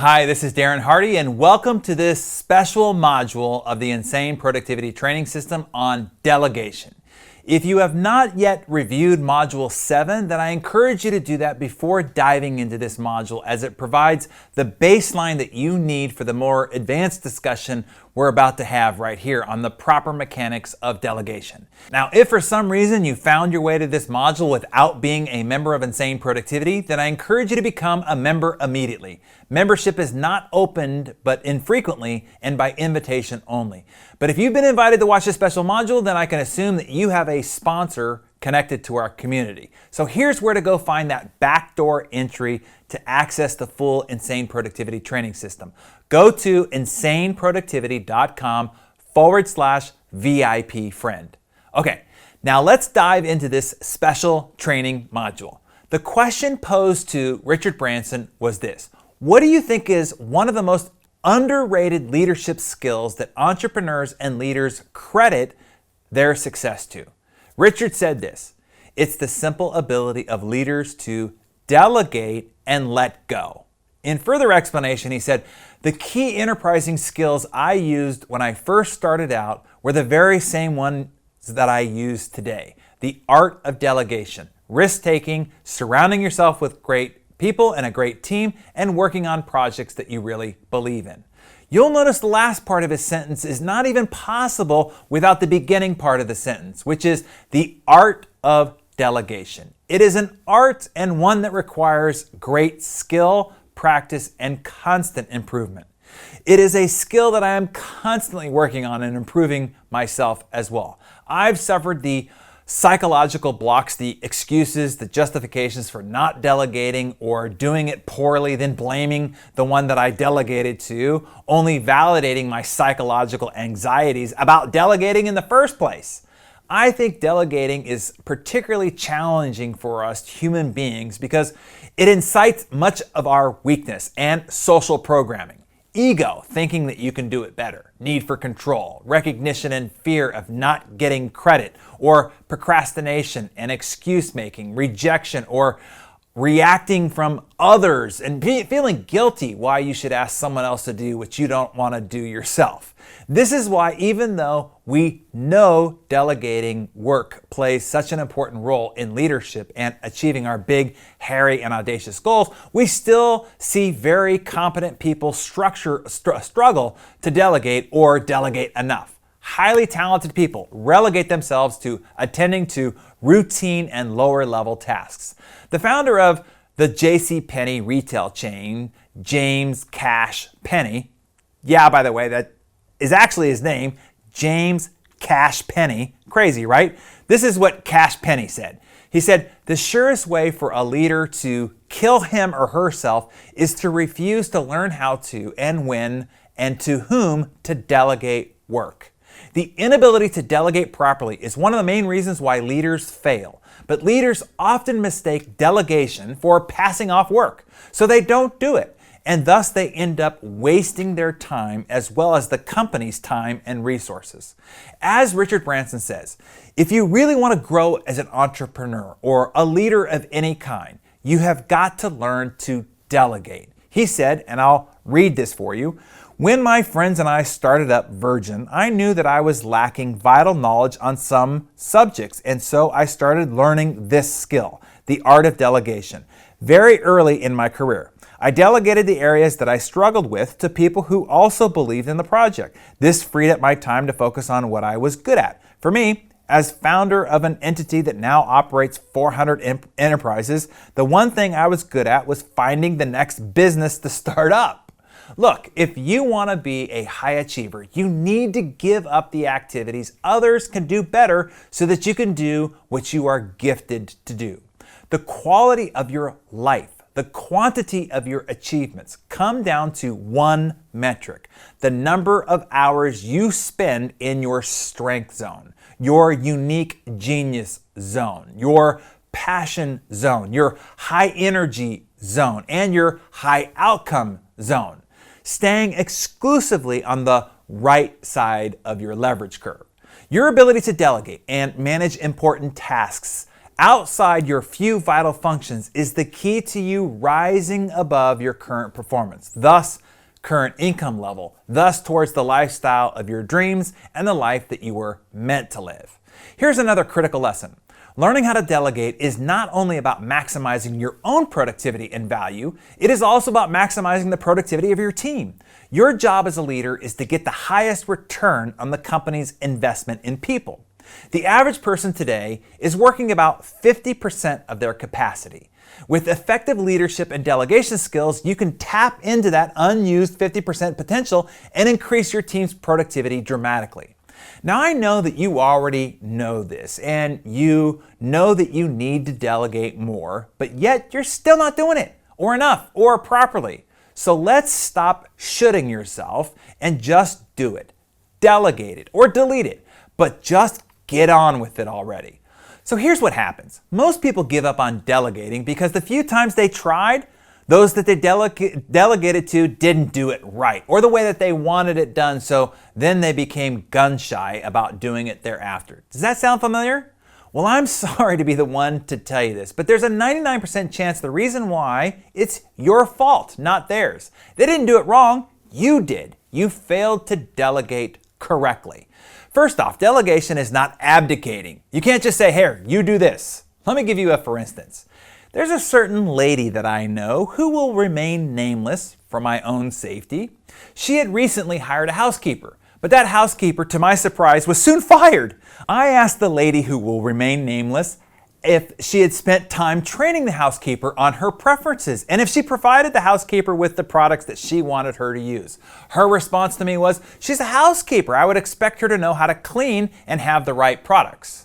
Hi, this is Darren Hardy, and welcome to this special module of the Insane Productivity Training System on delegation. If you have not yet reviewed Module 7, then I encourage you to do that before diving into this module, as it provides the baseline that you need for the more advanced discussion we're about to have right here on the proper mechanics of delegation. Now, if for some reason you found your way to this module without being a member of Insane Productivity, then I encourage you to become a member immediately. Membership is not opened, but infrequently and by invitation only. But if you've been invited to watch this special module, then I can assume that you have a sponsor connected to our community. So here's where to go find that backdoor entry to access the full Insane Productivity Training System. Go to insaneproductivity.com/VIP friend. Okay, now let's dive into this special training module. The question posed to Richard Branson was this: what do you think is one of the most underrated leadership skills that entrepreneurs and leaders credit their success to? Richard said this: it's the simple ability of leaders to delegate and let go. In further explanation, he said, the key enterprising skills I used when I first started out were the very same ones that I use today. The art of delegation, risk-taking, surrounding yourself with great people and a great team, and working on projects that you really believe in. You'll notice the last part of his sentence is not even possible without the beginning part of the sentence, which is the art of delegation. It is an art, and one that requires great skill, practice, and constant improvement. It is a skill that I am constantly working on and improving myself as well. I've suffered the psychological blocks, the excuses, the justifications for not delegating or doing it poorly, then blaming the one that I delegated to, only validating my psychological anxieties about delegating in the first place. I think delegating is particularly challenging for us human beings because it incites much of our weakness and social programming. Ego, thinking that you can do it better. Need for control, recognition and fear of not getting credit, or procrastination and excuse making, rejection, or reacting from others and feeling guilty why you should ask someone else to do what you don't want to do yourself. This is why, even though we know delegating work plays such an important role in leadership and achieving our big, hairy, and audacious goals, we still see very competent people struggle to delegate or delegate enough. Highly talented people relegate themselves to attending to routine and lower level tasks. The founder of the JCPenney retail chain, James Cash Penney, by the way, that is actually his name, James Cash Penney. Crazy, right? This is what Cash Penney said. He said, the surest way for a leader to kill him or herself is to refuse to learn how to and when and to whom to delegate work. The inability to delegate properly is one of the main reasons why leaders fail. But leaders often mistake delegation for passing off work, so they don't do it. And thus they end up wasting their time as well as the company's time and resources. As Richard Branson says, if you really want to grow as an entrepreneur or a leader of any kind, you have got to learn to delegate. He said, and I'll read this for you, when my friends and I started up Virgin, I knew that I was lacking vital knowledge on some subjects, and so I started learning this skill, the art of delegation, very early in my career. I delegated the areas that I struggled with to people who also believed in the project. This freed up my time to focus on what I was good at. For me, as founder of an entity that now operates 400 enterprises, the one thing I was good at was finding the next business to start up. Look, if you want to be a high achiever, you need to give up the activities others can do better so that you can do what you are gifted to do. The quality of your life, the quantity of your achievements come down to one metric: the number of hours you spend in your strength zone, your unique genius zone, your passion zone, your high energy zone, and your high outcome zone, staying exclusively on the right side of your leverage curve. Your ability to delegate and manage important tasks outside your few vital functions is the key to you rising above your current performance, thus current income level, thus towards the lifestyle of your dreams and the life that you were meant to live. Here's another critical lesson. Learning how to delegate is not only about maximizing your own productivity and value, it is also about maximizing the productivity of your team. Your job as a leader is to get the highest return on the company's investment in people. The average person today is working about 50% of their capacity. With effective leadership and delegation skills, you can tap into that unused 50% potential and increase your team's productivity dramatically. Now, I know that you already know this, and you know that you need to delegate more, but yet you're still not doing it, or enough, or properly. So let's stop shoulding yourself and just do it. Delegate it or delete it, but just get on with it already. So here's what happens. Most people give up on delegating because the few times they tried, those that they delegated to didn't do it right or the way that they wanted it done, so then they became gun shy about doing it thereafter. Does that sound familiar? Well, I'm sorry to be the one to tell you this, but there's a 99% chance the reason why it's your fault, not theirs. They didn't do it wrong, you did. You failed to delegate correctly. First off, delegation is not abdicating. You can't just say, here, you do this. Let me give you a for instance. There's a certain lady that I know who will remain nameless for my own safety. She had recently hired a housekeeper, but that housekeeper, to my surprise, was soon fired. I asked the lady who will remain nameless if she had spent time training the housekeeper on her preferences and if she provided the housekeeper with the products that she wanted her to use. Her response to me was, she's a housekeeper. I would expect her to know how to clean and have the right products.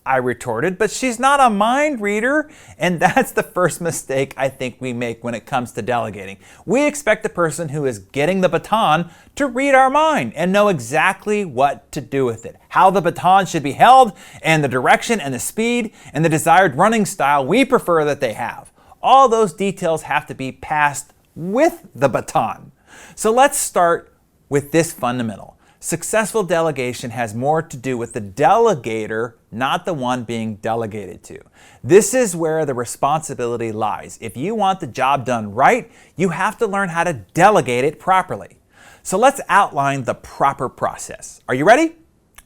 I retorted, but she's not a mind reader, and that's the first mistake I think we make when it comes to delegating. We expect the person who is getting the baton to read our mind and know exactly what to do with it, how the baton should be held, and the direction and the speed and the desired running style we prefer that they have. All those details have to be passed with the baton. So let's start with this fundamental. Successful delegation has more to do with the delegator, not the one being delegated to. This is where the responsibility lies. If you want the job done right, you have to learn how to delegate it properly. So let's outline the proper process. Are you ready?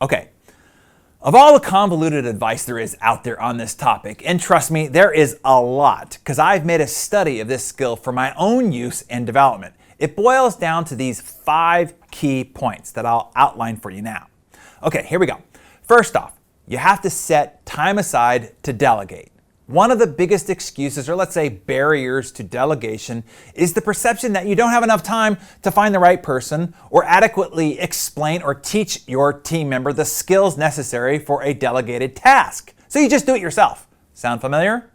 Okay. Of all the convoluted advice there is out there on this topic, and trust me, there is a lot, because I've made a study of this skill for my own use and development. It boils down to these 5 key points that I'll outline for you now. Okay, here we go. First off, you have to set time aside to delegate. One of the biggest excuses, or let's say barriers to delegation, is the perception that you don't have enough time to find the right person or adequately explain or teach your team member the skills necessary for a delegated task. So you just do it yourself. Sound familiar?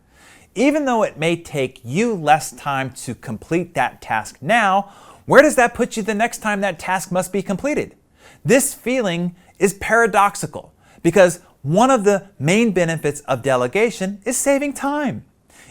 Even though it may take you less time to complete that task now, where does that put you the next time that task must be completed? This feeling is paradoxical because one of the main benefits of delegation is saving time.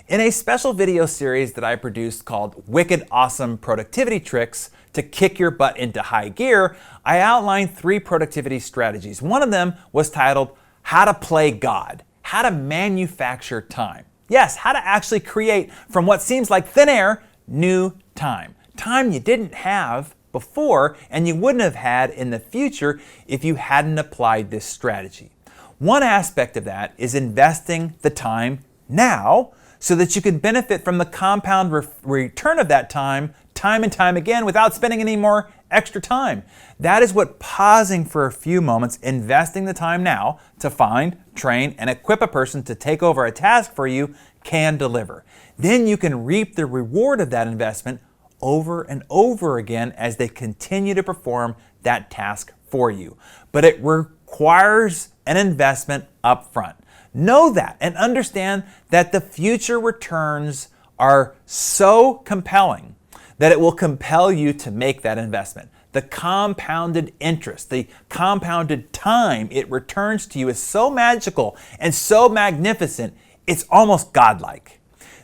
In a special video series that I produced called Wicked Awesome Productivity Tricks to Kick Your Butt into High Gear, I outlined 3 productivity strategies. One of them was titled How to Play God, How to Manufacture Time. Yes, how to actually create from what seems like thin air, new time. Time you didn't have before and you wouldn't have had in the future if you hadn't applied this strategy. One aspect of that is investing the time now so that you can benefit from the compound return of that time and time again without spending any more extra time. That is what pausing for a few moments, investing the time now to find, train, and equip a person to take over a task for you can deliver. Then you can reap the reward of that investment over and over again as they continue to perform that task for you. But it requires an investment up front. Know that and understand that the future returns are so compelling that it will compel you to make that investment. The compounded interest, the compounded time it returns to you is so magical and so magnificent, it's almost godlike.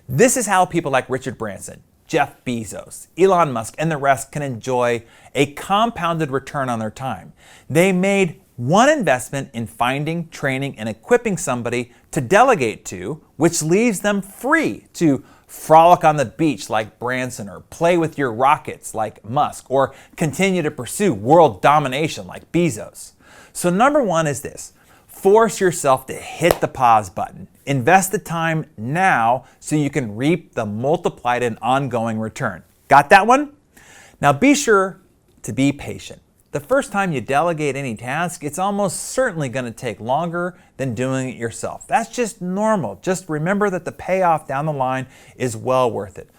This is how people like Richard Branson, Jeff Bezos, Elon Musk, and the rest can enjoy a compounded return on their time. They made One investment in finding, training, and equipping somebody to delegate to, which leaves them free to frolic on the beach like Branson, or play with your rockets like Musk, or continue to pursue world domination like Bezos. So number one is this: force yourself to hit the pause button. Invest the time now so you can reap the multiplied and ongoing return. Got that one? Now be sure to be patient. The first time you delegate any task, it's almost certainly going to take longer than doing it yourself. That's just normal. Just remember that the payoff down the line is well worth it.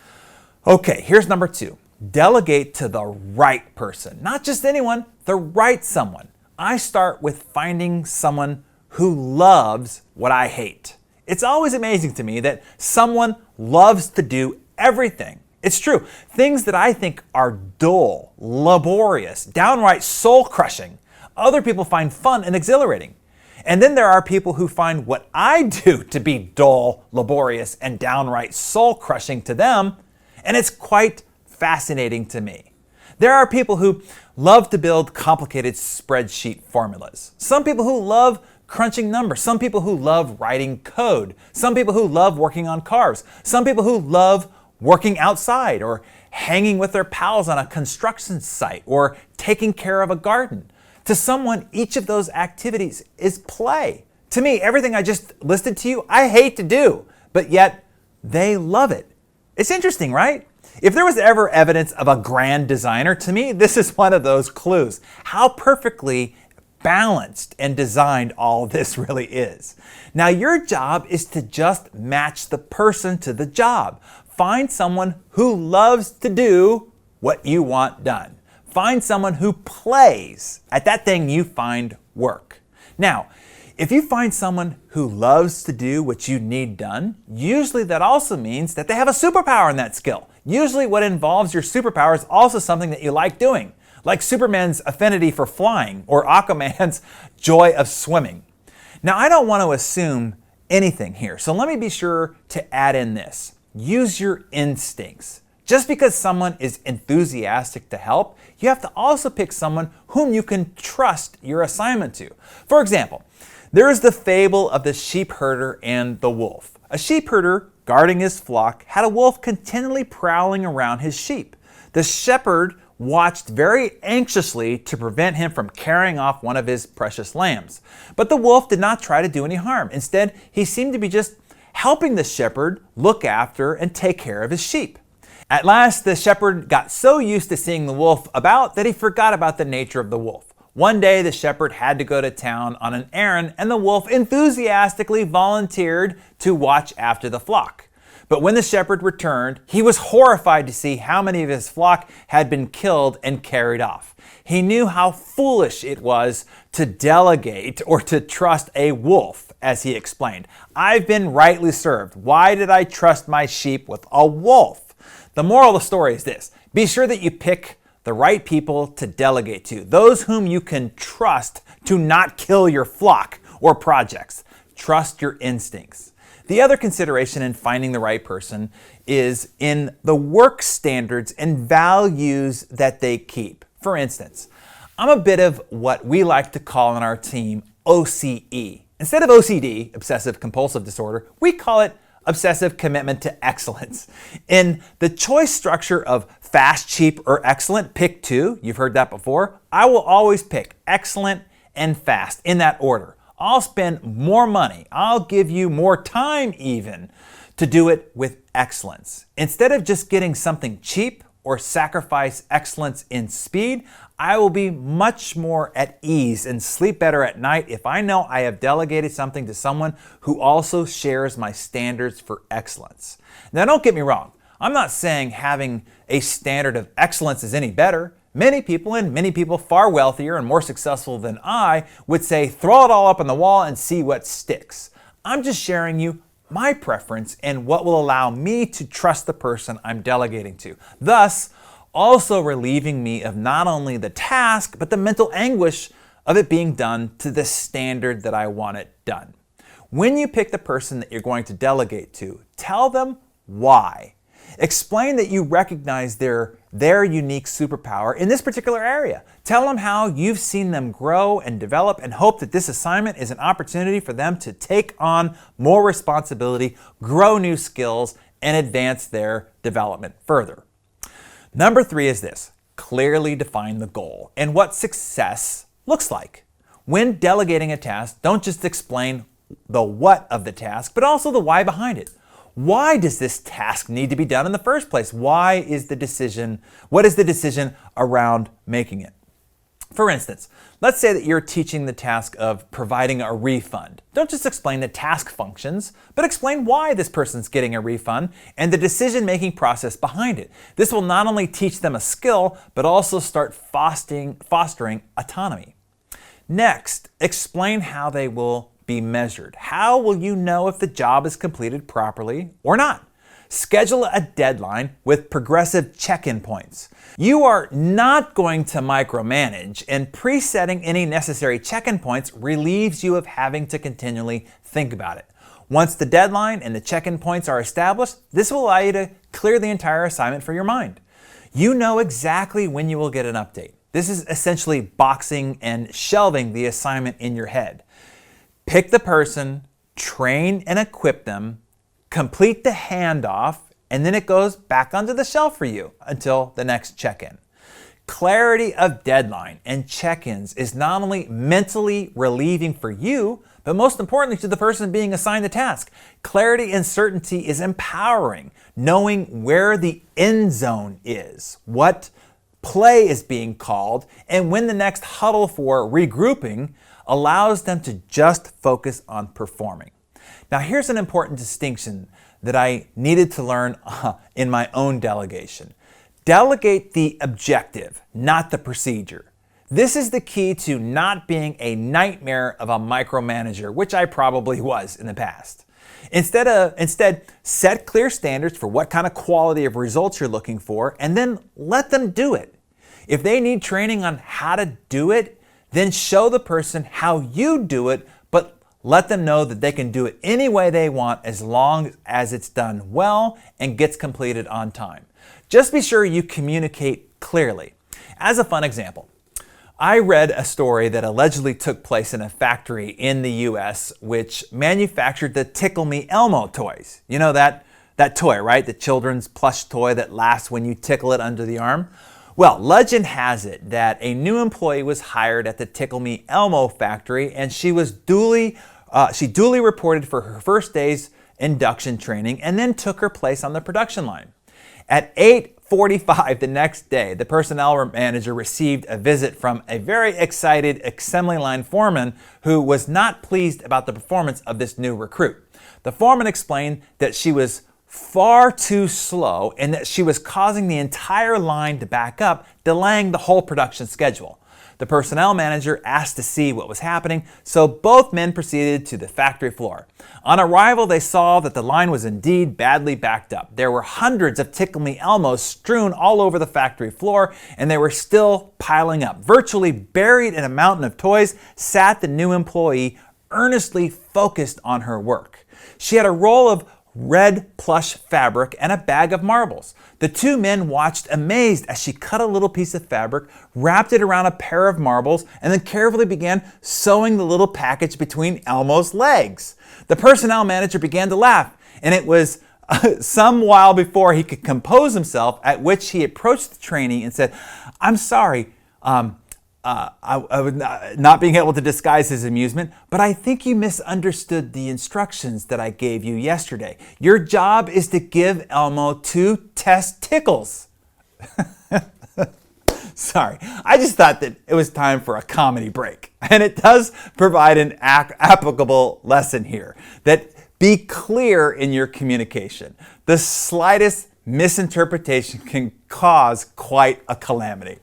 Okay, here's number two. Delegate to the right person. Not just anyone, the right someone. I start with finding someone who loves what I hate. It's always amazing to me that someone loves to do everything. It's true. Things that I think are dull, laborious, downright soul-crushing, other people find fun and exhilarating. And then there are people who find what I do to be dull, laborious, and downright soul-crushing to them, and it's quite fascinating to me. There are people who love to build complicated spreadsheet formulas. Some people who love crunching numbers. Some people who love writing code. Some people who love working on cars. Some people who love working outside, or hanging with their pals on a construction site, or taking care of a garden. To someone, each of those activities is play. To me, everything I just listed to you, I hate to do, but yet they love it. It's interesting, right? If there was ever evidence of a grand designer, to me, this is one of those clues. How perfectly balanced and designed all this really is. Now, your job is to just match the person to the job. Find someone who loves to do what you want done. Find someone who plays at that thing you find work. Now, if you find someone who loves to do what you need done, usually that also means that they have a superpower in that skill. Usually what involves your superpower is also something that you like doing, like Superman's affinity for flying or Aquaman's joy of swimming. Now, I don't want to assume anything here, so let me be sure to add in this. Use your instincts. Just because someone is enthusiastic to help, you have to also pick someone whom you can trust your assignment to. For example, there is the fable of the sheep herder and the wolf. A sheep herder guarding his flock had a wolf continually prowling around his sheep. The shepherd watched very anxiously to prevent him from carrying off one of his precious lambs. But the wolf did not try to do any harm. Instead, he seemed to be just helping the shepherd look after and take care of his sheep. At last, the shepherd got so used to seeing the wolf about that he forgot about the nature of the wolf. One day, the shepherd had to go to town on an errand, and the wolf enthusiastically volunteered to watch after the flock. But when the shepherd returned, he was horrified to see how many of his flock had been killed and carried off. He knew how foolish it was to delegate or to trust a wolf, as he explained. I've been rightly served. Why did I trust my sheep with a wolf? The moral of the story is this: be sure that you pick the right people to delegate to, those whom you can trust to not kill your flock or projects. Trust your instincts. The other consideration in finding the right person is in the work standards and values that they keep. For instance, I'm a bit of what we like to call on our team OCE. Instead of OCD, obsessive compulsive disorder, we call it obsessive commitment to excellence. In the choice structure of fast, cheap, or excellent, pick two. You've heard that before. I will always pick excellent and fast in that order. I'll spend more money. I'll give you more time even to do it with excellence. Instead of just getting something cheap or sacrifice excellence in speed, I will be much more at ease and sleep better at night if I know I have delegated something to someone who also shares my standards for excellence. Now, don't get me wrong. I'm not saying having a standard of excellence is any better. Many people, and many people far wealthier and more successful than I, would say throw it all up on the wall and see what sticks. I'm just sharing you my preference and what will allow me to trust the person I'm delegating to, thus also relieving me of not only the task, but the mental anguish of it being done to the standard that I want it done. When you pick the person that you're going to delegate to, tell them why. Explain that you recognize their unique superpower in this particular area. Tell them how you've seen them grow and develop and hope that this assignment is an opportunity for them to take on more responsibility, grow new skills, and advance their development further. Number 3 is this: clearly define the goal and what success looks like. When delegating a task, don't just explain the what of the task, but also the why behind it. Why does this task need to be done in the first place? What is the decision around making it? For instance, let's say that you're teaching the task of providing a refund. Don't just explain the task functions, but explain why this person's getting a refund and the decision-making process behind it. This will not only teach them a skill, but also start fostering autonomy. Next, explain how they will be measured. How will you know if the job is completed properly or not? Schedule a deadline with progressive check-in points. You are not going to micromanage, and presetting any necessary check-in points relieves you of having to continually think about it. Once the deadline and the check-in points are established, this will allow you to clear the entire assignment for your mind. You know exactly when you will get an update. This is essentially boxing and shelving the assignment in your head. Pick the person, train and equip them, complete the handoff, and then it goes back onto the shelf for you until the next check-in. Clarity of deadline and check-ins is not only mentally relieving for you, but most importantly to the person being assigned the task. Clarity and certainty is empowering, knowing where the end zone is, what play is being called, and when the next huddle for regrouping allows them to just focus on performing. Now, here's an important distinction that I needed to learn in my own delegation. Delegate the objective, not the procedure. This is the key to not being a nightmare of a micromanager, which I probably was in the past. Instead, set clear standards for what kind of quality of results you're looking for, and then let them do it. If they need training on how to do it, then show the person how you do it, but let them know that they can do it any way they want as long as it's done well and gets completed on time. Just be sure you communicate clearly. As a fun example, I read a story that allegedly took place in a factory in the US which manufactured the Tickle Me Elmo toys. You know that toy, right? The children's plush toy that laughs when you tickle it under the arm. Well, legend has it that a new employee was hired at the Tickle Me Elmo factory, and she duly reported for her first day's induction training and then took her place on the production line. At 8:45 the next day, the personnel manager received a visit from a very excited assembly line foreman who was not pleased about the performance of this new recruit. The foreman explained that she was far too slow and that she was causing the entire line to back up, delaying the whole production schedule. The personnel manager asked to see what was happening, so both men proceeded to the factory floor. On arrival, they saw that the line was indeed badly backed up. There were hundreds of Tickle Me Elmos strewn all over the factory floor, and they were still piling up. Virtually buried in a mountain of toys sat the new employee, earnestly focused on her work. She had a roll of red plush fabric and a bag of marbles. The two men watched amazed as she cut a little piece of fabric, wrapped it around a pair of marbles, and then carefully began sewing the little package between Elmo's legs. The personnel manager began to laugh, and it was some while before he could compose himself, at which he approached the trainee and said, "I'm sorry, I was not being able to disguise his amusement, but I think you misunderstood the instructions that I gave you yesterday. Your job is to give Elmo 2 test tickles." Sorry, I just thought that it was time for a comedy break. And it does provide an applicable lesson here, that be clear in your communication. The slightest misinterpretation can cause quite a calamity.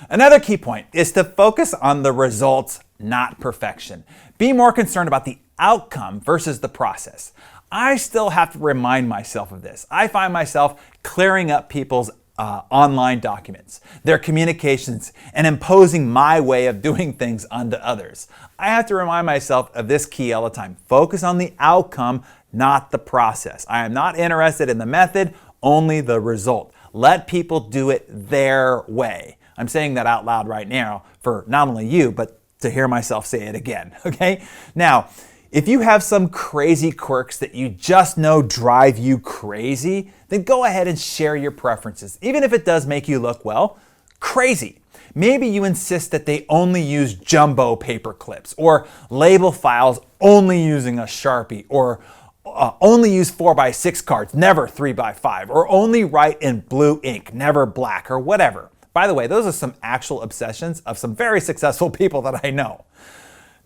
Another key point is to focus on the results, not perfection. Be more concerned about the outcome versus the process. I still have to remind myself of this. I find myself clearing up people's online documents, their communications, and imposing my way of doing things onto others. I have to remind myself of this key all the time. Focus on the outcome, not the process. I am not interested in the method only the result. Let people do it their way. I'm saying that out loud right now for not only you, but to hear myself say it again, okay? Now, if you have some crazy quirks that you just know drive you crazy, then go ahead and share your preferences, even if it does make you look, well, crazy. Maybe you insist that they only use jumbo paper clips, or label files only using a Sharpie, or only use 4x6 cards, never 3x5, or only write in blue ink, never black, or whatever. By the way, those are some actual obsessions of some very successful people that I know.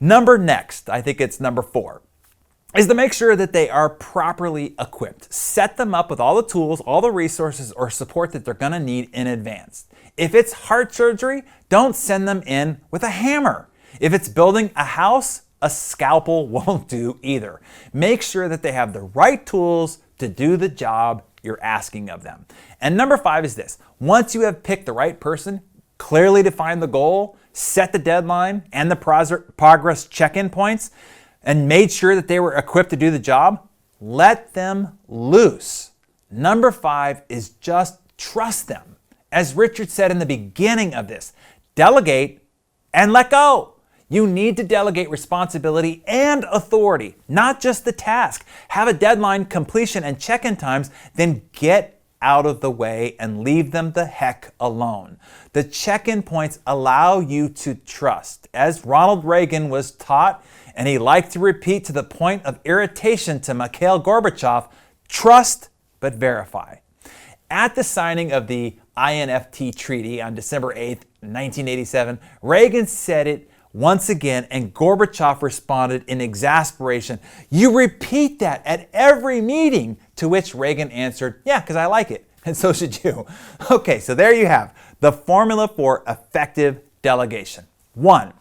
Next, I think it's number 4, is to make sure that they are properly equipped. Set them up with all the tools, all the resources or support that they're going to need in advance. If it's heart surgery, don't send them in with a hammer. If it's building a house, a scalpel won't do either. Make sure that they have the right tools to do the job you're asking of them. And number 5 is this. Once you have picked the right person, clearly define the goal, set the deadline and the progress check-in points, and made sure that they were equipped to do the job, let them loose. Number 5 is just trust them. As Richard said in the beginning of this, delegate and let go. You need to delegate responsibility and authority, not just the task. Have a deadline, completion, and check-in times, then get out of the way and leave them the heck alone. The check-in points allow you to trust. As Ronald Reagan was taught, and he liked to repeat to the point of irritation to Mikhail Gorbachev, trust but verify. At the signing of the INFT Treaty on December 8th, 1987, Reagan said it once again, and Gorbachev responded in exasperation, "You repeat that at every meeting," to which Reagan answered, "Yeah, because I like it, and so should you." Okay, so there you have the formula for effective delegation. 1,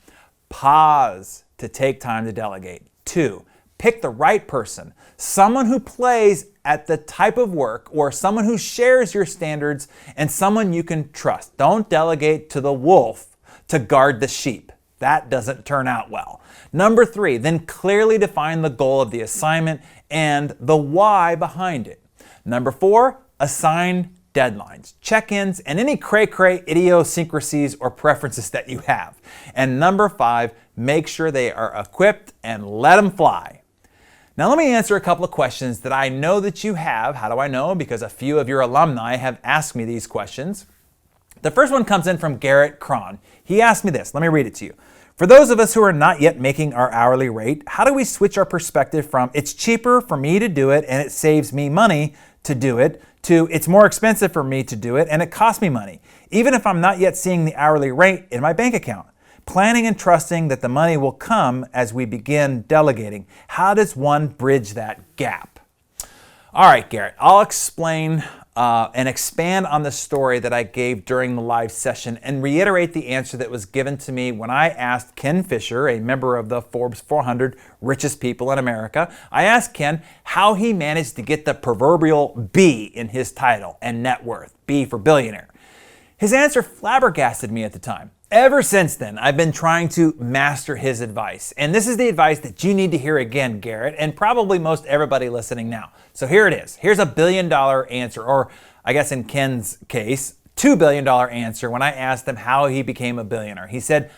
pause to take time to delegate. 2, pick the right person, someone who plays at the type of work or someone who shares your standards and someone you can trust. Don't delegate to the wolf to guard the sheep. That doesn't turn out well. Number 3, then clearly define the goal of the assignment and the why behind it. Number 4, assign deadlines, check-ins, and any cray-cray idiosyncrasies or preferences that you have. And number 5, make sure they are equipped and let them fly. Now let me answer a couple of questions that I know that you have. How do I know? Because a few of your alumni have asked me these questions. The first one comes in from Garrett Cron. He asked me this. Let me read it to you. For those of us who are not yet making our hourly rate, how do we switch our perspective from it's cheaper for me to do it and it saves me money to do it to it's more expensive for me to do it and it costs me money, even if I'm not yet seeing the hourly rate in my bank account? Planning and trusting that the money will come as we begin delegating. How does one bridge that gap? All right, Garrett, I'll explain and expand on the story that I gave during the live session and reiterate the answer that was given to me when I asked Ken Fisher, a member of the Forbes 400 richest people in America. I asked Ken how he managed to get the proverbial B in his title and net worth, B for billionaire. His answer flabbergasted me at the time. Ever since then, I've been trying to master his advice. And this is the advice that you need to hear again, Garrett, and probably most everybody listening now. So here it is. Here's a $1 billion answer, or I guess in Ken's case, $2 billion answer when I asked him how he became a billionaire. He said,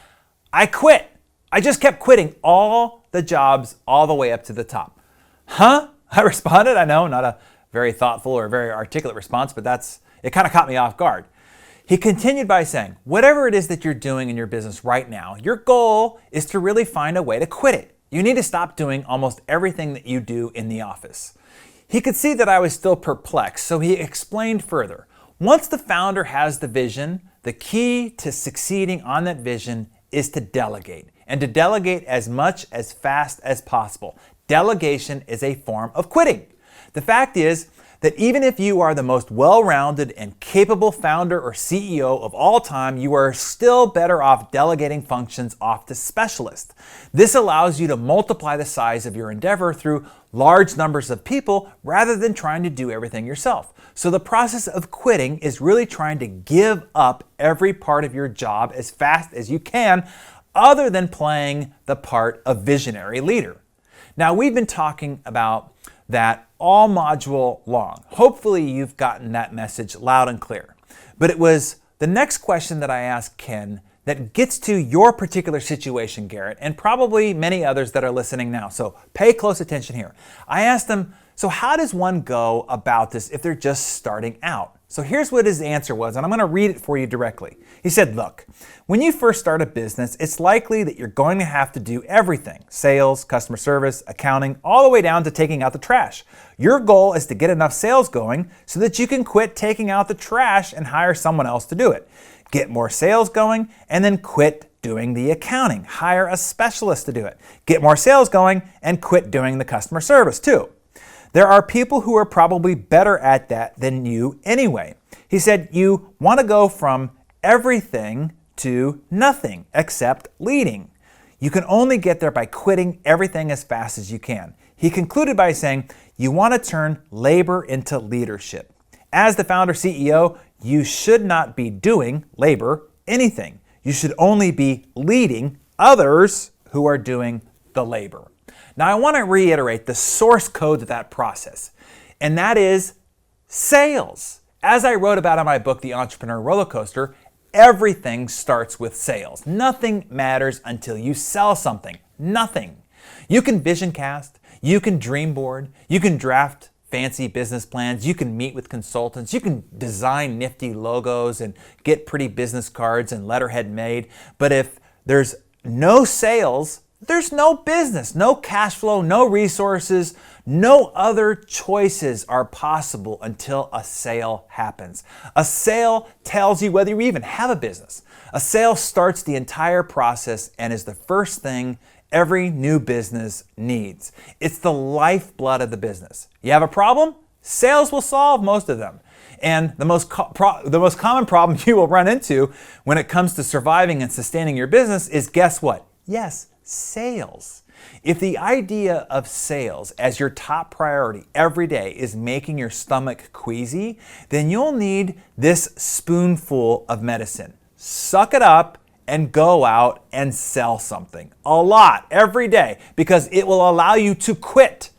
I quit. I just kept quitting all the jobs all the way up to the top. Huh? I responded. I know, not a very thoughtful or very articulate response, but it kind of caught me off guard. He continued by saying, whatever it is that you're doing in your business right now, your goal is to really find a way to quit it. You need to stop doing almost everything that you do in the office. He could see that I was still perplexed, so he explained further. Once the founder has the vision, the key to succeeding on that vision is to delegate, and to delegate as much as fast as possible. Delegation is a form of quitting. The fact is that even if you are the most well-rounded and capable founder or CEO of all time, you are still better off delegating functions off to specialists. This allows you to multiply the size of your endeavor through large numbers of people rather than trying to do everything yourself. So the process of quitting is really trying to give up every part of your job as fast as you can, other than playing the part of visionary leader. Now, we've been talking about that all module long. Hopefully you've gotten that message loud and clear. But it was the next question that I asked Ken that gets to your particular situation, Garrett, and probably many others that are listening now. So pay close attention here. I asked him, so how does one go about this if they're just starting out? So here's what his answer was, and I'm going to read it for you directly. He said, look, when you first start a business, it's likely that you're going to have to do everything: sales, customer service, accounting, all the way down to taking out the trash. Your goal is to get enough sales going so that you can quit taking out the trash and hire someone else to do it. Get more sales going and then quit doing the accounting. Hire a specialist to do it. Get more sales going and quit doing the customer service too. There are people who are probably better at that than you anyway. He said you want to go from everything to nothing except leading. You can only get there by quitting everything as fast as you can. He concluded by saying you want to turn labor into leadership. As the founder CEO, you should not be doing labor anything. You should only be leading others who are doing the labor. Now, I want to reiterate the source code of that process, and that is sales. As I wrote about in my book, The Entrepreneur Roller Coaster, everything starts with sales. Nothing matters until you sell something. Nothing. You can vision cast, you can dream board, you can draft fancy business plans, you can meet with consultants, you can design nifty logos and get pretty business cards and letterhead made. But if there's no sales, there's no business, no cash flow, no resources, no other choices are possible until a sale happens. A sale tells you whether you even have a business. A sale starts the entire process and is the first thing every new business needs. It's the lifeblood of the business. You have a problem? Sales will solve most of them. And the most common problem you will run into when it comes to surviving and sustaining your business is, guess what? Yes, sales. If the idea of sales as your top priority every day is making your stomach queasy, then you'll need this spoonful of medicine. Suck it up and go out and sell something. A lot every day, because it will allow you to quit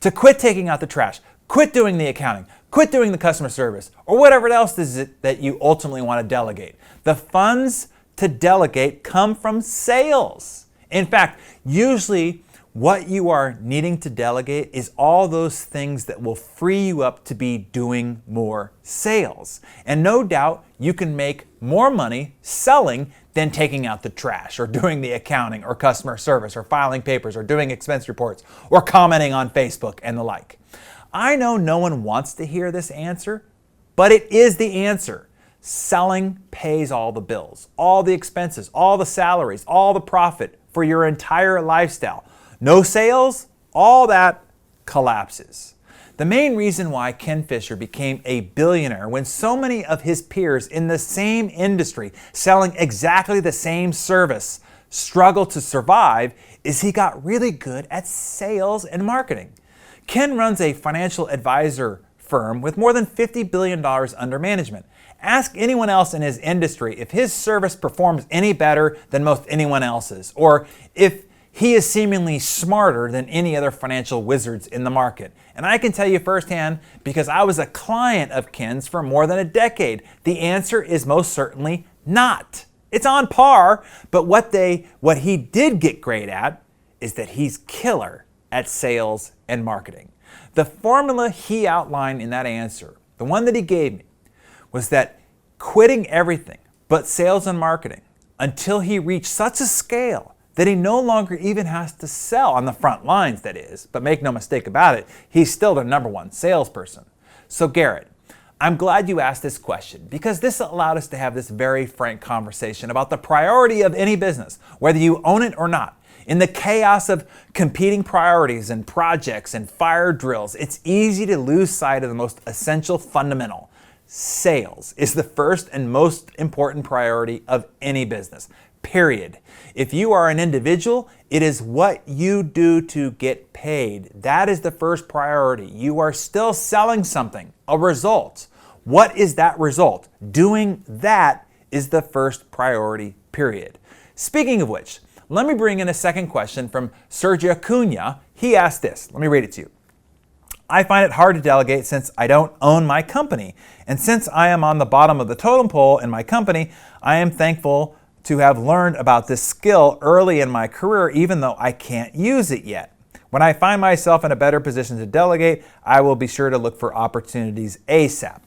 taking out the trash, quit doing the accounting, quit doing the customer service, or whatever else is it that you ultimately want to delegate. The funds to delegate come from sales. In fact, usually what you are needing to delegate is all those things that will free you up to be doing more sales. And no doubt you can make more money selling than taking out the trash or doing the accounting or customer service or filing papers or doing expense reports or commenting on Facebook and the like. I know no one wants to hear this answer, but it is the answer. Selling pays all the bills, all the expenses, all the salaries, all the profit for your entire lifestyle. No sales, all that collapses. The main reason why Ken Fisher became a billionaire when so many of his peers in the same industry selling exactly the same service struggled to survive is he got really good at sales and marketing. Ken runs a financial advisor firm with more than $50 billion under management. Ask anyone else in his industry if his service performs any better than most anyone else's, or if he is seemingly smarter than any other financial wizards in the market. And I can tell you firsthand, because I was a client of Ken's for more than a decade, the answer is most certainly not. It's on par, but what he did get great at is that he's killer at sales and marketing. The formula he outlined in that answer, the one that he gave me, was that quitting everything but sales and marketing until he reached such a scale that he no longer even has to sell on the front lines, that is. But make no mistake about it, he's still the number one salesperson. So Garrett, I'm glad you asked this question, because this allowed us to have this very frank conversation about the priority of any business, whether you own it or not. In the chaos of competing priorities and projects and fire drills, it's easy to lose sight of the most essential fundamental. Sales is the first and most important priority of any business, period. If you are an individual, it is what you do to get paid. That is the first priority. You are still selling something, a result. What is that result? Doing that is the first priority, period. Speaking of which, let me bring in a second question from Sergio Cunha. He asked this. Let me read it to you. I find it hard to delegate since I don't own my company. And since I am on the bottom of the totem pole in my company, I am thankful to have learned about this skill early in my career, even though I can't use it yet. When I find myself in a better position to delegate, I will be sure to look for opportunities ASAP.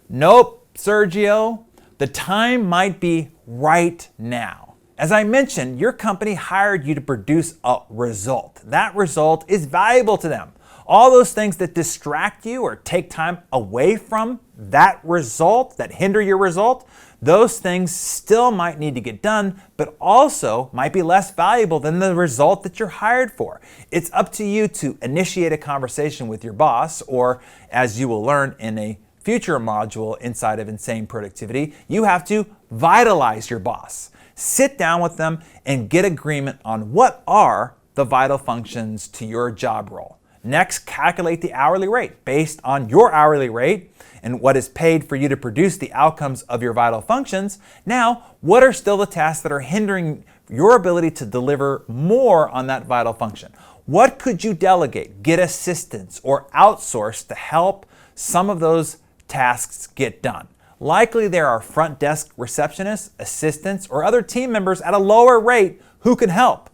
Nope, Sergio, the time might be right now. As I mentioned, your company hired you to produce a result. That result is valuable to them. All those things that distract you or take time away from that result, that hinder your result, those things still might need to get done, but also might be less valuable than the result that you're hired for. It's up to you to initiate a conversation with your boss, or as you will learn in a future module inside of Insane Productivity, you have to vitalize your boss. Sit down with them and get agreement on what are the vital functions to your job role. Next, calculate the hourly rate based on your hourly rate and what is paid for you to produce the outcomes of your vital functions. Now, what are still the tasks that are hindering your ability to deliver more on that vital function? What could you delegate, get assistance, or outsource to help some of those tasks get done? Likely there are front desk receptionists, assistants, or other team members at a lower rate who can help.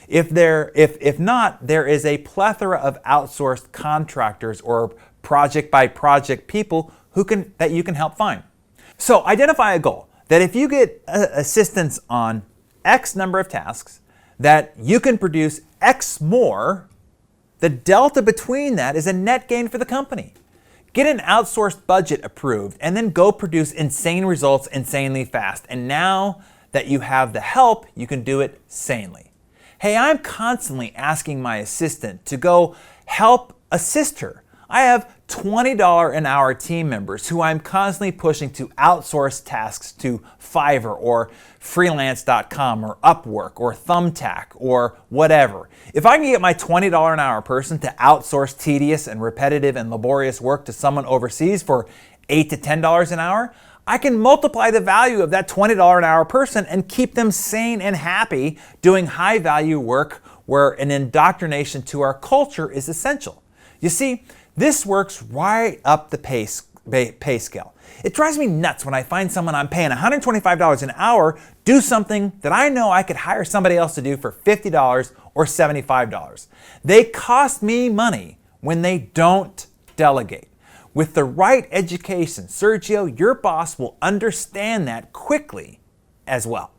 If not, there is a plethora of outsourced contractors or project by project people that you can help find. So identify a goal that if you get assistance on X number of tasks, that you can produce X more, the delta between that is a net gain for the company. Get an outsourced budget approved and then go produce insane results insanely fast. And now that you have the help, you can do it sanely. Hey, I'm constantly asking my assistant to go help assist her. I have $20 an hour team members who I'm constantly pushing to outsource tasks to Fiverr or freelance.com or Upwork or Thumbtack or whatever. If I can get my $20 an hour person to outsource tedious and repetitive and laborious work to someone overseas for $8 to $10 an hour, I can multiply the value of that $20 an hour person and keep them sane and happy doing high value work where an indoctrination to our culture is essential. You see, this works right up the pay scale. It drives me nuts when I find someone I'm paying $125 an hour do something that I know I could hire somebody else to do for $50 or $75. They cost me money when they don't delegate. With the right education, Sergio, your boss will understand that quickly as well.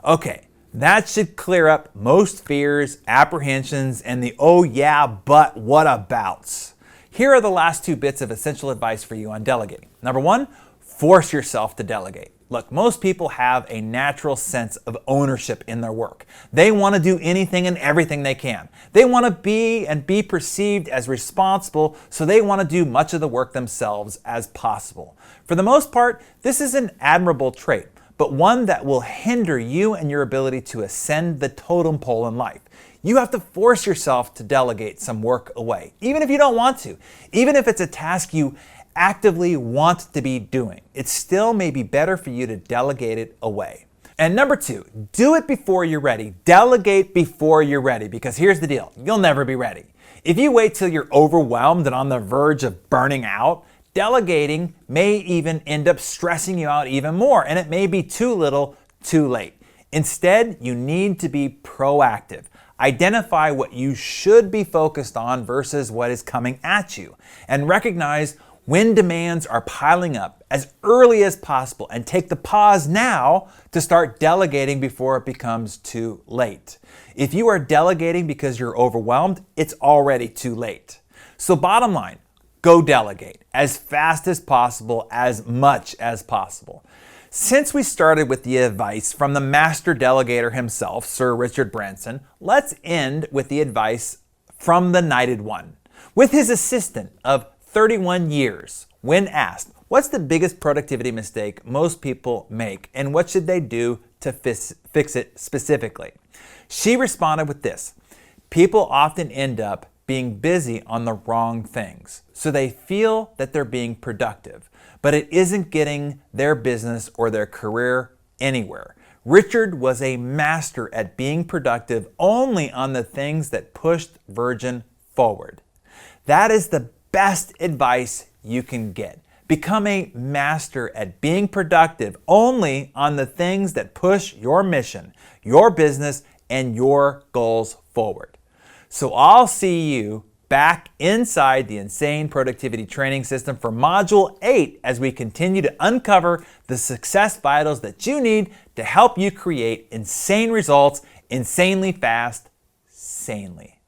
Okay, that should clear up most fears, apprehensions, and the oh yeah, but what abouts. Here are the last two bits of essential advice for you on delegating. Number one, force yourself to delegate. Look, most people have a natural sense of ownership in their work. They want to do anything and everything they can. They want to be perceived as responsible, so they want to do much of the work themselves as possible. For the most part, this is an admirable trait, but one that will hinder you and your ability to ascend the totem pole in life. You have to force yourself to delegate some work away, even if you don't want to, even if it's a task you actively want to be doing. It still may be better for you to delegate it away. And number two, do it before you're ready. Delegate before you're ready, because here's the deal, you'll never be ready. If you wait till you're overwhelmed and on the verge of burning out, delegating may even end up stressing you out even more, and it may be too little, too late. Instead, you need to be proactive. Identify what you should be focused on versus what is coming at you, and recognize when demands are piling up as early as possible, and take the pause now to start delegating before it becomes too late. If you are delegating because you're overwhelmed, it's already too late. So bottom line, go delegate as fast as possible, as much as possible. Since we started with the advice from the master delegator himself, Sir Richard Branson, let's end with the advice from the Knighted One. With his assistant of 31 years, when asked, what's the biggest productivity mistake most people make and what should they do to fix it specifically? She responded with this: people often end up being busy on the wrong things, so they feel that they're being productive, but it isn't getting their business or their career anywhere. Richard was a master at being productive only on the things that pushed Virgin forward. That is the best advice you can get. Become a master at being productive only on the things that push your mission, your business, and your goals forward. So I'll see you back inside the Insane Productivity Training System for Module 8 as we continue to uncover the success vitals that you need to help you create insane results insanely fast, sanely.